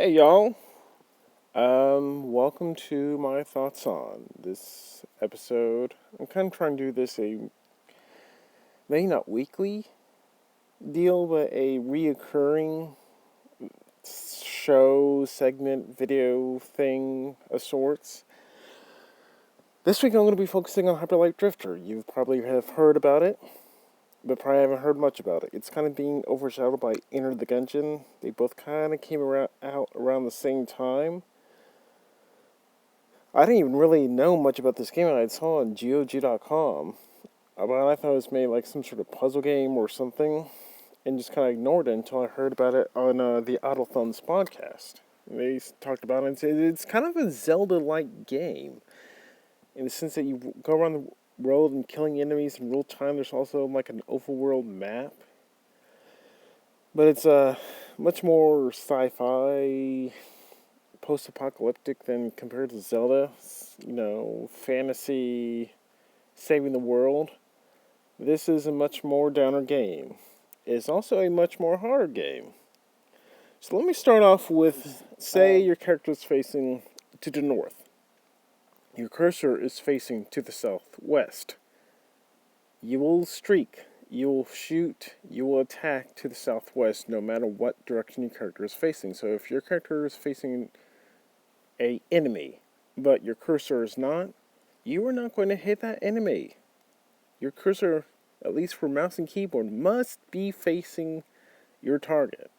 Hey y'all, welcome to my thoughts on this episode. I'm kind of trying to do this maybe not weekly deal, but a reoccurring show, segment, video thing of sorts. This week I'm going to be focusing on Hyperlight Drifter. You probably have heard about it, but probably haven't heard much about it. It's kind of being overshadowed by Enter the Gungeon. They both kind of came out around the same time. I didn't even really know much about this game. I saw on GOG.com, but I thought it was made like some sort of puzzle game or something, and just kind of ignored it until I heard about it on the Autothuns podcast. They talked about it. It's kind of a Zelda-like game, in the sense that you go around the world and killing enemies in real time. There's also like an overworld map, but it's much more sci-fi, post-apocalyptic than compared to Zelda. Fantasy, saving the world. This is a much more downer game. It's also a much more harder game. So let me start off with, say your character is facing to the north. Your cursor is facing to the southwest. You will streak, you will shoot, you will attack to the southwest no matter what direction your character is facing. So if your character is facing an enemy, but your cursor is not, you are not going to hit that enemy. Your cursor, at least for mouse and keyboard, must be facing your target.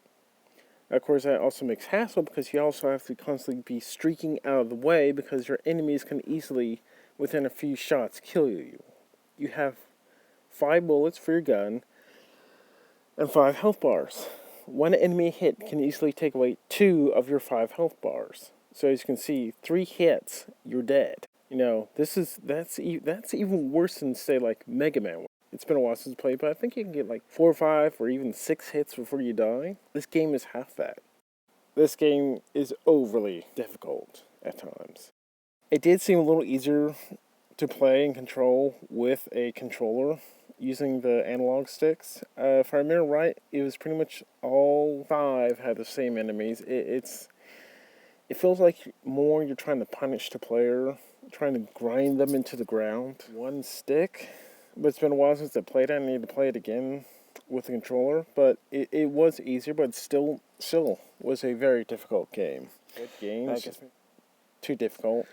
Of course, that also makes hassle because you also have to constantly be streaking out of the way because your enemies can easily, within a few shots, kill you. You have 5 bullets for your gun and 5 health bars. One enemy hit can easily take away 2 of your 5 health bars. So as you can see, 3 hits, you're dead. That's even worse than, say, like Mega Man. It's been a while since I played, but I think you can get like 4 or 5 or even 6 hits before you die. This game is half that. This game is overly difficult at times. It did seem a little easier to play and control with a controller using the analog sticks. If I remember right, it was pretty much all 5 had the same enemies. It feels like more you're trying to punish the player, trying to grind them into the ground. One stick, but it's been a while since I played it. I need to play it again with the controller, but it was easier, but still was a very difficult game. What games? Too difficult.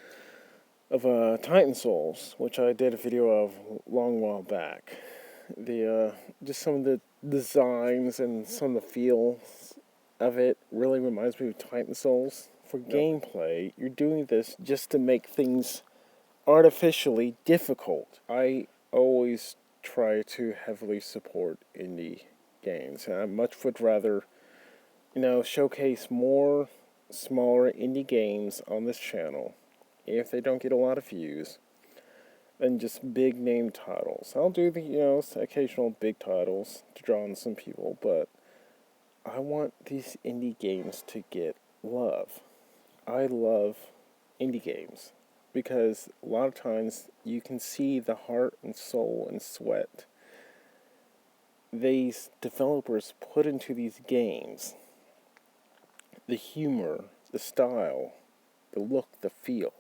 Of Titan Souls, which I did a video of a long while back. Just some of the designs and some of the feels of it really reminds me of Titan Souls. For gameplay, you're doing this just to make things artificially difficult. I always try to heavily support indie games, and I much would rather, showcase more smaller indie games on this channel if they don't get a lot of views than just big name titles. I'll do the, occasional big titles to draw on some people, but I want these indie games to get love. I love indie games because a lot of times you can see the heart and soul and sweat these developers put into these games. The humor, the style, the look, the feel.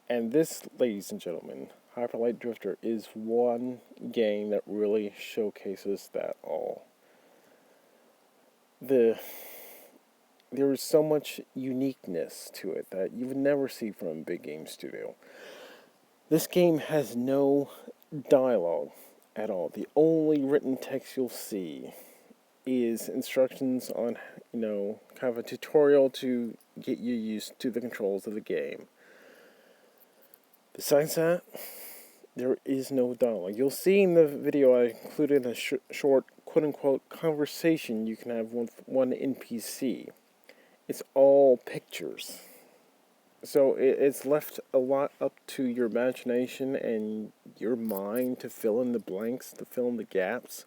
And this, ladies and gentlemen, Hyperlight Drifter is one game that really showcases that all. There is so much uniqueness to it that you would never see from a big game studio. This game has no dialogue at all. The only written text you'll see is instructions on, kind of a tutorial to get you used to the controls of the game. Besides that, there is no dialogue. You'll see in the video I included a short, quote-unquote, conversation you can have with one NPC. It's all pictures. So it's left a lot up to your imagination and your mind to fill in the blanks, to fill in the gaps,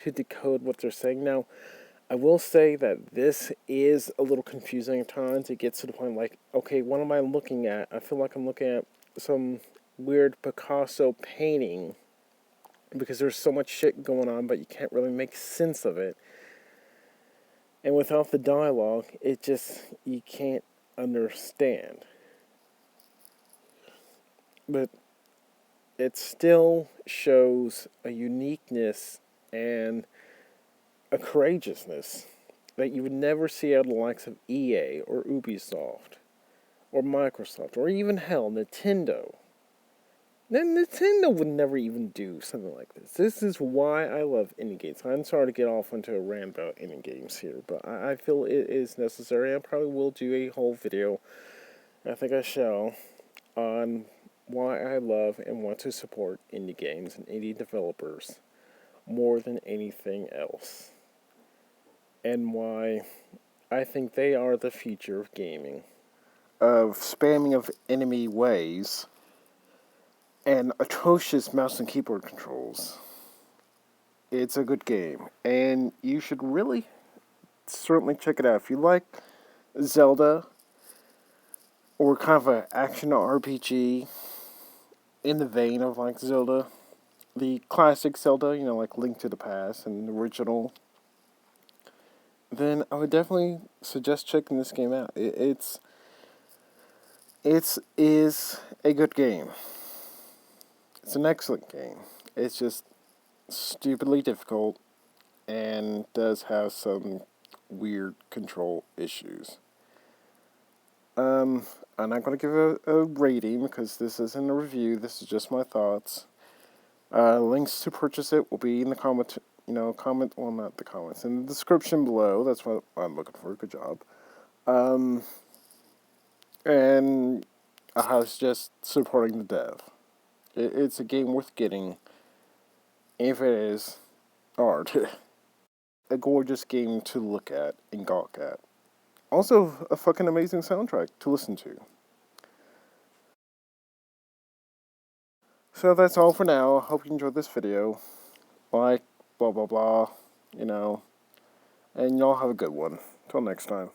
to decode what they're saying. Now, I will say that this is a little confusing at times. It gets to the point like, okay, what am I looking at? I feel like I'm looking at some weird Picasso painting because there's so much shit going on, but you can't really make sense of it. And without the dialogue, you can't understand. But it still shows a uniqueness and a courageousness that you would never see out of the likes of EA or Ubisoft or Microsoft or even hell, Nintendo. Nintendo would never even do something like this. This is why I love indie games. I'm sorry to get off into a rant about indie games here, but I feel it is necessary. I probably will do a whole video, I think I shall, on why I love and want to support indie games and indie developers more than anything else. And why I think they are the future of gaming. Of spamming of enemy ways and atrocious mouse and keyboard controls. It's a good game, and you should really certainly check it out. If you like Zelda, or kind of an action RPG in the vein of like Zelda, the classic Zelda, like Link to the Past and the original, then I would definitely suggest checking this game out. It is a good game. It's an excellent game. It's just stupidly difficult and does have some weird control issues. I'm not going to give a rating because this isn't a review. This is just my thoughts. Links to purchase it will be in the well, not the comments, in the description below. That's what I'm looking for. Good job. And I was just supporting the dev. It's a game worth getting, if it is hard. A gorgeous game to look at and gawk at. Also, a fucking amazing soundtrack to listen to. So that's all for now. Hope you enjoyed this video. Like, blah blah blah, and y'all have a good one. Till next time.